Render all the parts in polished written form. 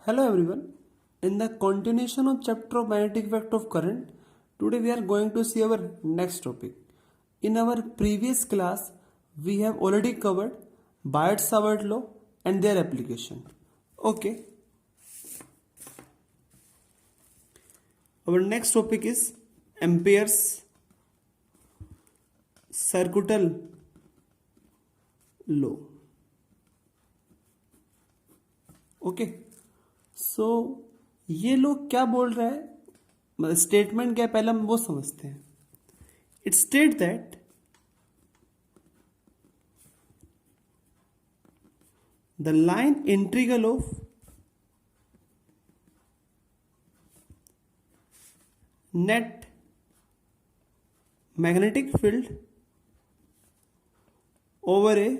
Hello everyone. In the continuation of chapter of magnetic effect of current, today we are going to see our next topic. In our previous class, we have already covered Biot-Savart law and their application. Okay. Our next topic is Ampere's circuital law. Okay. सो ये लोग क्या बोल रहा है, मतलब statement क्या है, पहले हम वो समझते हैं. It state that the line integral of net magnetic field over a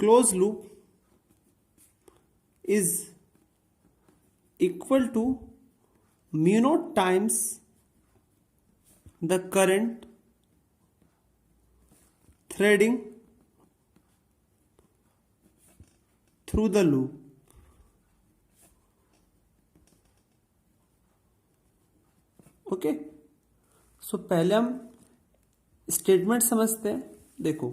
close loop is equal to mu naught times the current threading through the loop. Okay, so पहले हम स्टेटमेंट समझते हैं. देखो,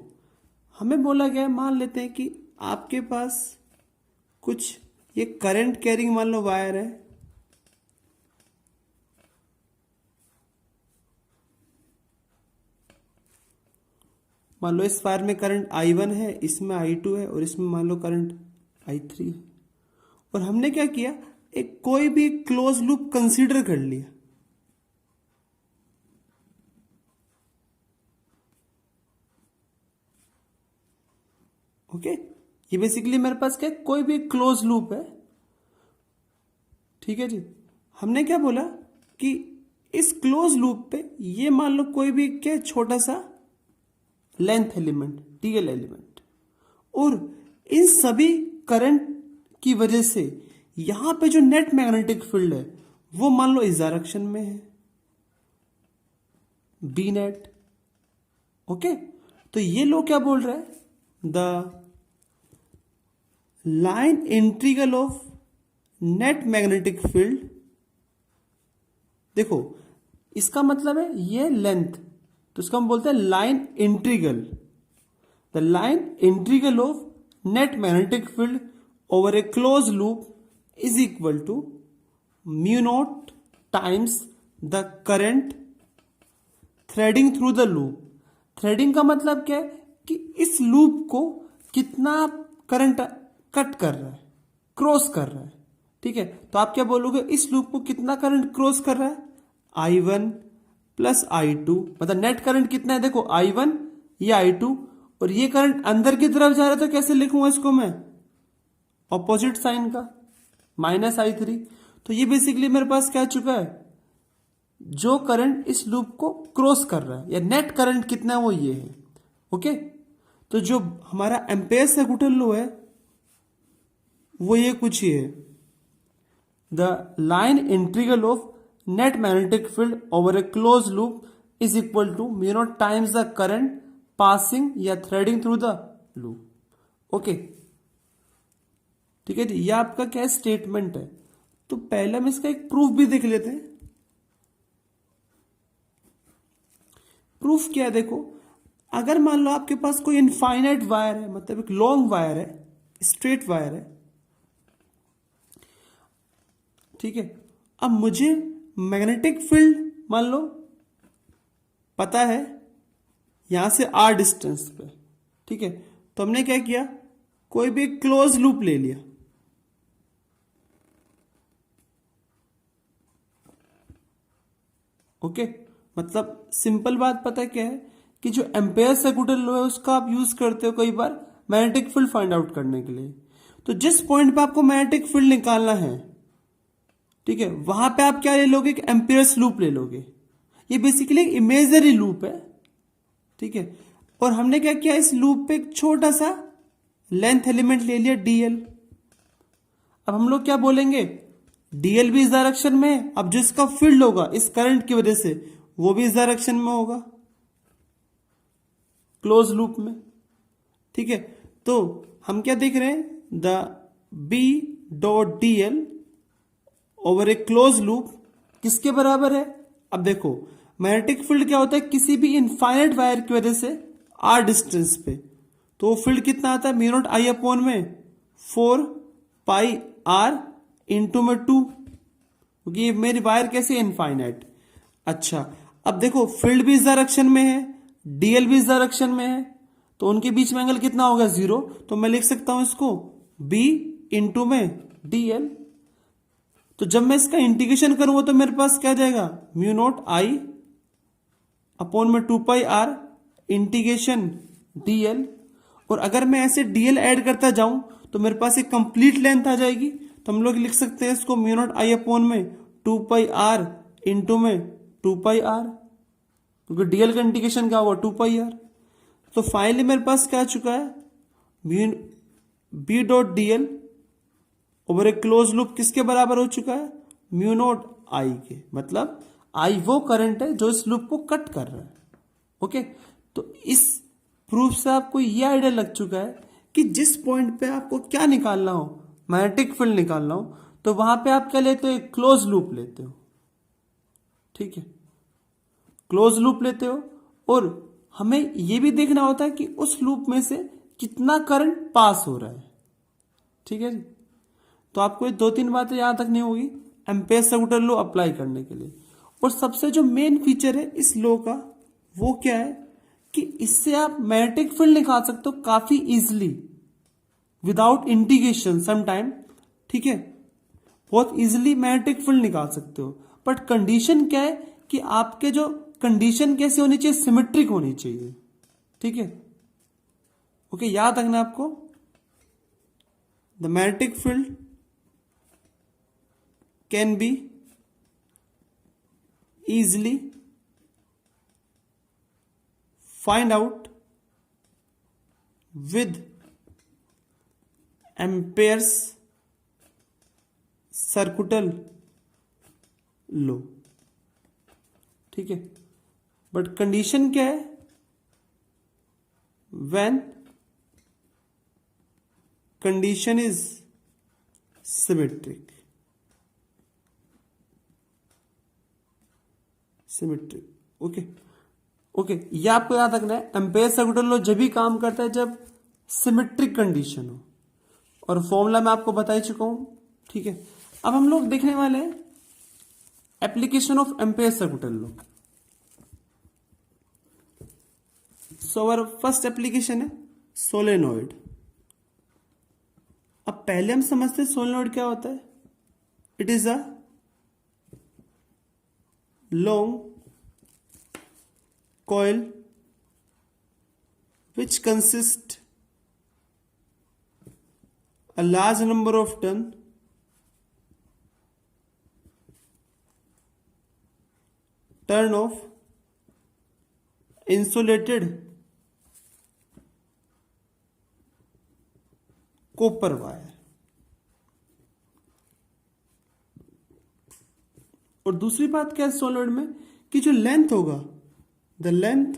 हमें बोला गया है, मान लेते हैं कि आपके पास कुछ ये करंट कैरिंग मान लो वायर है. मान लो इस वायर में करंट I1 है, इसमें I2 है और इसमें मान लो करंट I3 है. और हमने क्या किया, एक कोई भी क्लोज लूप कंसीडर कर लिया. ओके, ये बेसिकली मेरे पास क्या है, कोई भी क्लोज लूप है. ठीक है जी. हमने क्या बोला कि इस क्लोज लूप पे ये मान लो कोई भी क्या छोटा सा लेंथ एलिमेंट, डीएल एलिमेंट, और इन सभी करंट की वजह से यहां पे जो नेट मैग्नेटिक फील्ड है वो मान लो इस डायरेक्शन में है, बी नेट. ओके, तो ये लोग क्या बोल रहे हैं, the line integral of net magnetic field. देखो, इसका मतलब है ये लेंथ, तो इसका हम बोलते हैं line integral. The line integral of net magnetic field over a close loop is equal to mu not times the current threading through the loop. Threading का मतलब क्या है कि इस लूप को कितना करंट कट कर रहा है, क्रॉस कर रहा है. ठीक है, तो आप क्या बोलोगे, इस लूप को कितना करंट क्रॉस कर रहा है, I1 प्लस I2. मतलब नेट करंट कितना है, देखो I1 ये I2, और ये करंट अंदर की तरफ जा रहा है, तो कैसे लिखूंगा इसको मैं, ऑपोजिट साइन का, माइनस I3. तो ये बेसिकली मेरे पास क्या चुका है, जो करंट इस लूप को क्रॉस कर रहा है, या नेट करंट कितना है वो ये है. ओके, तो जो हमारा एम्पेयर सर्कुइटल लॉ है वो ये कुछ ही है, the line integral of net magnetic field over a close loop is equal to mu not times the current passing या threading through the loop. Okay, ठीक है जी. ये आपका क्या स्टेटमेंट है. तो पहले हम इसका एक प्रूफ भी देख लेते हैं. प्रूफ क्या है, देखो, अगर मान लो आपके पास कोई इनफाइनाइट वायर है, मतलब एक लॉन्ग वायर है, स्ट्रेट वायर है. ठीक है, अब मुझे मैग्नेटिक फील्ड मान लो पता है यहां से R डिस्टेंस पे. ठीक है, तो हमने क्या किया, कोई भी क्लोज लूप ले लिया. ओके, मतलब सिंपल बात पता क्या है कि जो एम्पेयर सर्कुइटल लॉ है उसका आप यूज करते हो कई बार मैग्नेटिक फील्ड फाइंड आउट करने के लिए. तो जिस पॉइंट पे आपको मैग्नेटिक फील्ड निकालना है, ठीक है, वहां पे आप क्या ले लोगे, एक एम्पेयर्स लूप ले लोगे. ये बेसिकली एक इमेजनरी लूप है. ठीक है, और हमने क्या किया, इस लूप पे एक छोटा सा लेंथ एलिमेंट ले लिया, डीएल. अब हम लोग क्या बोलेंगे, डीएल भी इस डायरेक्शन में है. अब जो इसका फील्ड होगा इस करंट की वजह से वो भी इस डायरेक्शन में होगा, क्लोज लूप में. ठीक है, तो हम क्या देख रहे हैं, the B dot d l over a close loop किसके बराबर है? अब देखो मैग्नेटिक फील्ड क्या होता है, किसी भी इनफाइनाइट वायर की वजह से आर डिस्टेंस पे, तो वो फील्ड कितना आता है, म्यू नॉट आई अपॉन में 4 पाई आर इंटू में 2, क्योंकि ये मेरी वायर कैसे इनफाइनाइट। अच्छा अब देखो फील्ड भी इस डायरेक्शन में है, डीएल भी इस डायरेक्शन में है, तो उनके बीच में एंगल कितना होगा, 0। तो मैं लिख सकता हूं इसको बी इंटू में डीएल। तो जब मैं इसका इंटीग्रेशन करूंगा तो मेरे पास क्या जाएगा, म्यू नॉट आई अपॉन में 2 पाई आर इंटीग्रेशन डीएल। और अगर मैं ऐसे डीएल ऐड करता जाऊं तो मेरे पास एक कंप्लीट लेंथ आ जाएगी, तो हम लोग लिख सकते हैं इसको म्यू नॉट आई अपॉन में 2 पाई आर इंटू में 2 पाई आर, क्योंकि डीएल का इंटीग्रेशन क्या होगा, 2 पाई आर। तो फाइनली मेरे पास क्या आ चुका है, B dot DL over a close loop किसके बराबर हो चुका है, म्यू नॉट आई के। मतलब आई वो करंट है जो इस लूप को कट कर रहा है। ओके, तो इस प्रूफ से आपको यह आइडिया लग चुका है कि जिस पॉइंट पे आपको क्या निकालना हो, मैग्नेटिक फील्ड निकालना हो, तो वहां पे आप क्या लेते हो, एक क्लोज लूप लेते हो। ठीक है, क्लोज लूप लेते हो, और हमें यह भी देखना होता है कि उस लूप में से कितना करंट पास हो रहा है। ठीक है जी, तो आपको ये 2-3 बातें याद रखनी होगी एम्पेयर सर्कुलर लॉ अप्लाई करने के लिए। और सबसे जो मेन फीचर है इस लॉ का वो क्या है कि इससे आप मैग्नेटिक फील्ड निकाल सकते हो काफी इजीली विदाउट इंटीग्रेशन समटाइम। ठीक है, बहुत इजीली मैग्नेटिक फील्ड निकाल सकते हो, बट कंडीशन क्या है कि आपके जो कंडीशन कैसे होनी चाहिए, सिमेट्रिक होनी चाहिए। ठीक है, ओके, याद रखना आपको, the magnetic field can be easily find out with Ampere's circuital law। ठीक है, बट कंडीशन क्या है, when condition is symmetric। Symmetric. Okay okay, ये आपको याद रखना है, एम्पेयर सर्कुलर लॉ जब भी काम करता है जब सिमेट्रिक कंडीशन हो, और फॉर्मूला मैं आपको बता ही चुका हूं। ठीक है, अब हम लोग देखने वाले हैं application of ampere circular law. So our first application है सोलेनोइड। अब पहले हम समझते हैं सोलेनोइड क्या होता है। It is a long coil which consists a large number of turn of insulated copper wire। और दूसरी बात क्या है सोलेनोइड में कि जो लेंथ होगा, the length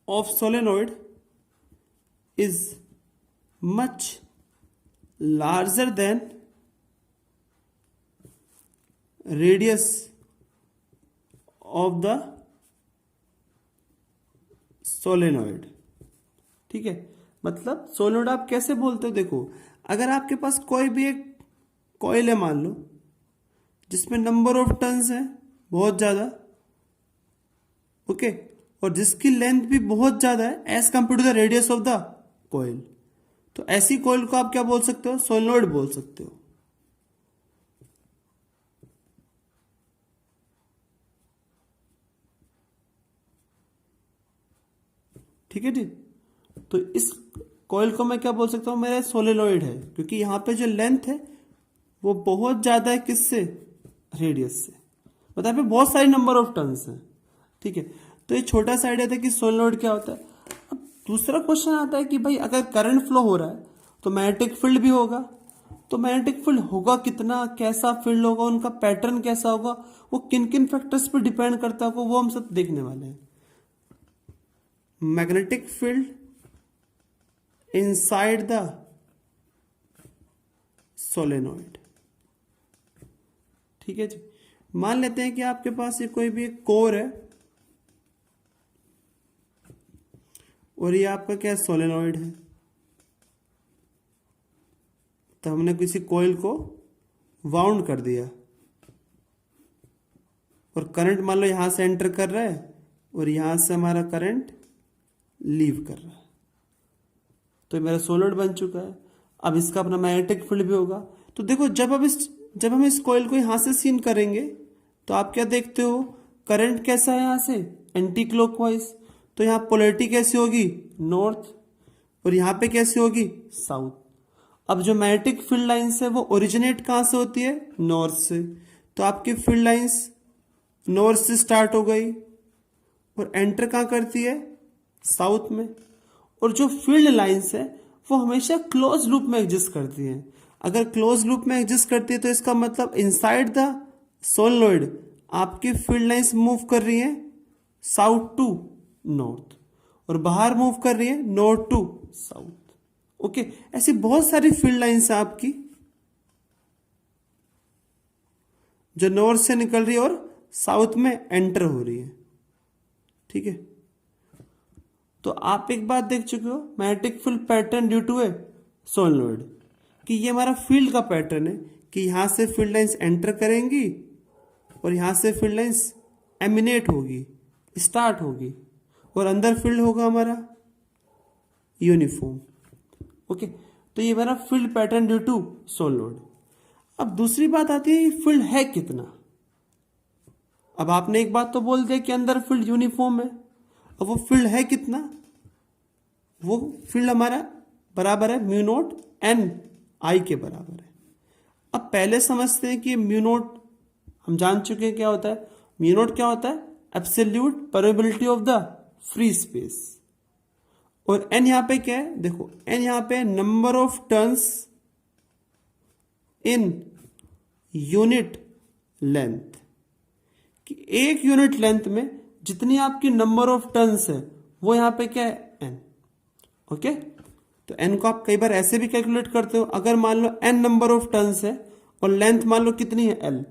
of solenoid is much larger than radius of the solenoid. ठीक है, मतलब सोलेनोइड आप कैसे बोलते हो, देखो अगर आपके पास कोई भी एक कॉइल है मान लो जिसमें नंबर ऑफ टर्न्स है बहुत ज्यादा, ओके, और जिसकी लेंथ भी बहुत ज्यादा है as compare to the radius of the coil, तो ऐसी कॉइल को आप क्या बोल सकते हो, सोलेनोइड बोल सकते हो। ठीक है जी, तो इस कॉइल को मैं क्या बोल सकता हूं, मेरा सोलेनोइड है, क्योंकि यहां पे जो लेंथ है वो बहुत ज्यादा है, किससे, रेडियस से, मतलब यहाँ पे बहुत सारी नंबर ऑफ टर्न्स हैं। ठीक है, तो ये छोटा सा आइडिया था कि सोलेनोइड क्या होता है। अब दूसरा क्वेश्चन आता है कि भाई अगर करंट फ्लो हो रहा है तो मैग्नेटिक फील्ड भी होगा, तो मैग्नेटिक फील्ड होगा कितना, कैसा फील्ड होगा, उनका पैटर्न कैसा होगा, वो किन किन फैक्टर्स पर डिपेंड करता होगा, वो हम सब देखने वाले हैं। Magnetic field inside the solenoid. ठीक है जी। मान लेते हैं कि आपके पास ये कोई भी एक कोर है और ये आपका क्या सोलेनॉइड है। तो हमने किसी कॉइल को वाउंड कर दिया और करंट मान लो यहां से एंटर कर रहा है और यहां से हमारा करंट लीव कर रहा है। तो मेरा सोलिड बन चुका है। अब इसका अपना मैग्नेटिक फील्ड भी होगा। तो देखो जब हम इस कॉइल को यहां से सीन करेंगे तो आप क्या देखते हो, करंट कैसा है यहां से एंटी क्लॉकवाइज। तो यहां पोलैरिटी कैसी होगी, नॉर्थ, और यहां पे कैसी होगी, साउथ। अब जो मैग्नेटिक फील्ड लाइंस है वो ओरिजिनेट कहां से होती है, नॉर्थ से। तो आपकी फील्ड लाइंस नॉर्थ से स्टार्ट हो गई और एंटर कहां करती है, साउथ में। और जो फील्ड लाइंस है वो हमेशा क्लोज लूप में एग्जिस्ट करती हैं। अगर क्लोज लूप में एग्जिस्ट करती है तो इसका मतलब इनसाइड द सोलेनॉइड आपकी फील्ड लाइंस मूव कर रही हैं साउथ टू नॉर्थ और बाहर मूव कर रही है नॉर्थ टू साउथ। ओके, ऐसी बहुत सारी फील्ड लाइंस है आपकी जो नॉर्थ से निकल रही है और साउथ में एंटर हो रही है। ठीक है, तो आप एक बात देख चुके हो, magnetic field pattern due to a solenoid, कि ये हमारा फील्ड का पैटर्न है कि यहां से फील्ड लाइंस एंटर करेंगी और यहां से फील्ड लाइंस एमिनेट होगी, स्टार्ट होगी, और अंदर फील्ड होगा हमारा यूनिफॉर्म। ओके, तो ये हमारा field pattern due to solenoid. अब दूसरी बात आती है फील्ड है कितना। अब आपने एक बात तो बोल दिया कि अंदर फील्ड यूनिफॉर्म है, अब वो फील्ड है कितना, वो फील्ड हमारा बराबर है म्यू नॉट एन आई के बराबर है। अब पहले समझते हैं कि म्यू नॉट हम जान चुके हैं क्या होता है। म्यू नॉट क्या होता है, absolute permeability of the free space. और एन यहां पे क्या है, देखो एन यहां पे number of turns in unit length, कि एक यूनिट लेंथ में जितनी आपकी नंबर ऑफ टर्न्स है वो यहां पे क्या है, एन। ओके, तो एन को आप कई बार ऐसे भी कैलकुलेट करते हो। अगर मान लो एन नंबर ऑफ टर्न्स है और लेंथ मान लो कितनी है, एल,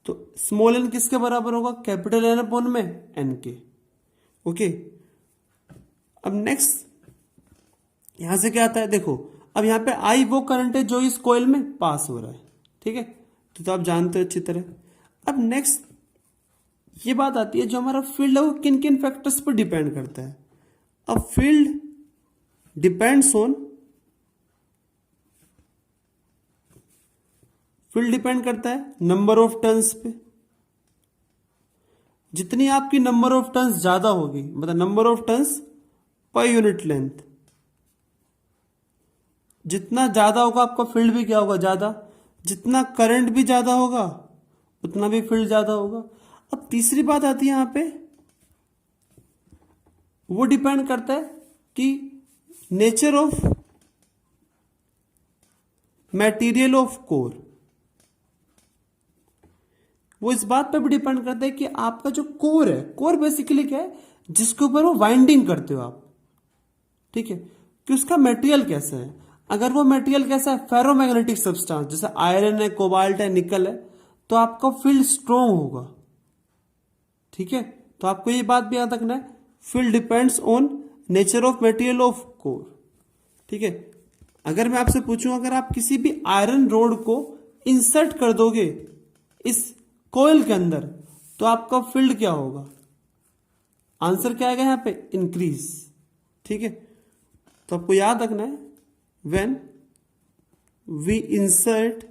तो स्मॉल एन किसके बराबर होगा, कैपिटल एन अपॉन में एन के। ओके, अब नेक्स्ट यहां से क्या आता है, देखो अब यहां पे आई वो करंट है जो इस कॉइल में पास हो रहा है। ठीक है, तो आप जानते हो अच्छी तरह। अब नेक्स्ट ये बात आती है जो हमारा फील्ड है वो किन किन फैक्टर्स पर डिपेंड करता है। अब field depends on, field depend करता है नंबर ऑफ टर्न्स पे। जितनी आपकी नंबर ऑफ टर्न्स ज्यादा होगी, मतलब number of turns per unit length, जितना ज्यादा होगा आपका फील्ड भी क्या होगा, ज्यादा। जितना करंट भी ज्यादा होगा उतना भी फील्ड ज्यादा होगा। अब तीसरी बात आती है यहां पे, वो डिपेंड करता है कि nature of material of core, वो इस बात पे भी डिपेंड करता है कि आपका जो कोर है, कोर बेसिकली क्या है, जिसके ऊपर वो वाइंडिंग करते हो आप। ठीक है, कि उसका मटेरियल कैसा है। अगर वो मटेरियल कैसा है, फेरोमैग्नेटिक सब्सटेंस, जैसे आयरन है, कोबाल्ट है, निकल है, तो आपका फील्ड स्ट्रॉन्ग होगा। ठीक है, तो आपको ये बात भी याद रखना है, field depends on nature of material of core. ठीक है, अगर मैं आपसे पूछूं, अगर आप किसी भी आयरन रोड को इंसर्ट कर दोगे इस कॉइल के अंदर, तो आपका फील्ड क्या होगा, आंसर क्या आएगा यहां पे, इंक्रीज। ठीक है, तो आपको याद रखना है, when we insert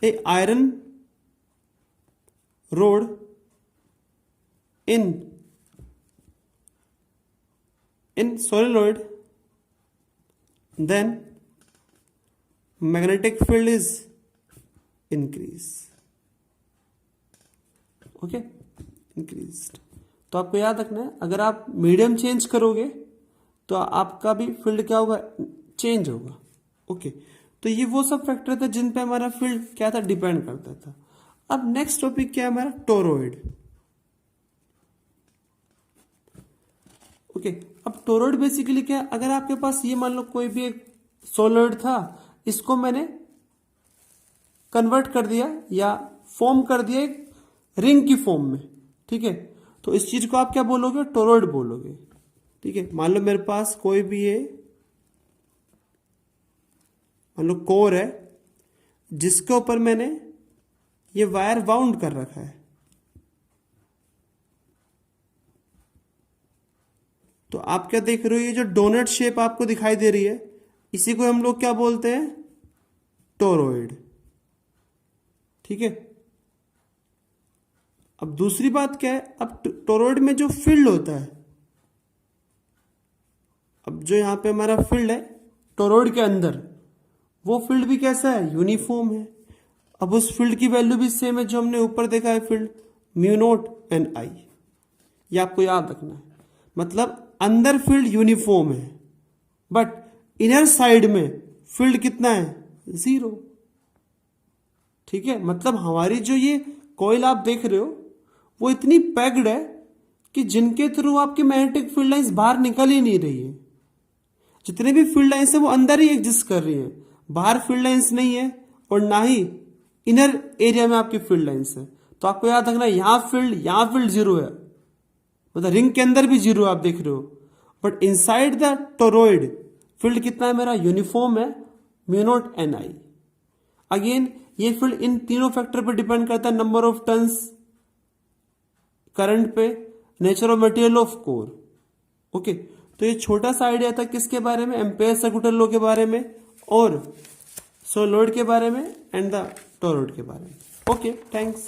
a iron rod in solenoid, then magnetic field is increase. Okay, increased. तो आपको याद रखना है, अगर आप मीडियम चेंज करोगे तो आपका भी फील्ड क्या होगा, चेंज होगा। ओके, तो ये वो सब फैक्टर थे जिन पे हमारा फील्ड क्या था, डिपेंड करता था। अब नेक्स्ट टॉपिक क्या है हमारा, टोरॉइड। ओके, अब टोरॉइड बेसिकली क्या है, अगर आपके पास ये मान लो कोई भी एक सोलेनॉइड था इसको मैंने कन्वर्ट कर दिया या फॉर्म कर दिया एक रिंग की फॉर्म में, ठीक है। तो इस चीज को आप क्या बोलोगे, टोरॉइड बोलोगे, ठीक है। मान लो मेरे पास कोई भी ये मान लो कोर है जिसके ऊपर मैंने ये वायर वाउंड कर रखा है। तो आप क्या देख रहे हो, ये जो डोनट शेप आपको दिखाई दे रही है इसी को हम लोग क्या बोलते हैं, टोरॉइड, ठीक है। अब दूसरी बात क्या है, अब टोरॉइड में जो फील्ड होता है, अब जो यहां पे हमारा फील्ड है टोरॉइड के अंदर, वो फील्ड भी कैसा है, यूनिफॉर्म है। अब उस फील्ड की वैल्यू भी सेम है जो हमने ऊपर देखा है फील्ड, म्यू नॉट एन आई, ये आपको याद रखना है। मतलब अंदर फील्ड यूनिफॉर्म है बट इनर साइड में फील्ड कितना है, 0, ठीक है। मतलब हमारी जो ये कॉइल आप देख रहे हो वो इतनी पैक्ड है कि जिनके थ्रू आपकी मैग्नेटिक फील्ड लाइंस बाहर निकल ही नहीं रही है। जितने भी फील्ड लाइंस है वो अंदर ही एग्जिस्ट कर रही है, बाहर फील्ड लाइंस नहीं है और ना ही इनर एरिया में आपकी फील्ड लाइंस है। तो आपको याद रखना यहां फील्ड 0 है, मतलब रिंग के अंदर भी 0 आप देख रहे हो, but inside the toroid field कितना है मेरा, यूनिफॉर्म है, mu not an I. Again ये फील्ड इन तीनों फैक्टर पे डिपेंड करता है, नंबर ऑफ टर्न्स, करंट पे, nature of material of core, okay. तो ये छोटा सा आइडिया था किसके बारे में, एम्पेयर सर्कुलर लॉ के बारे में और सोलेनॉइड के बारे में एंड द टोरॉइड के बारे में। Okay, thanks.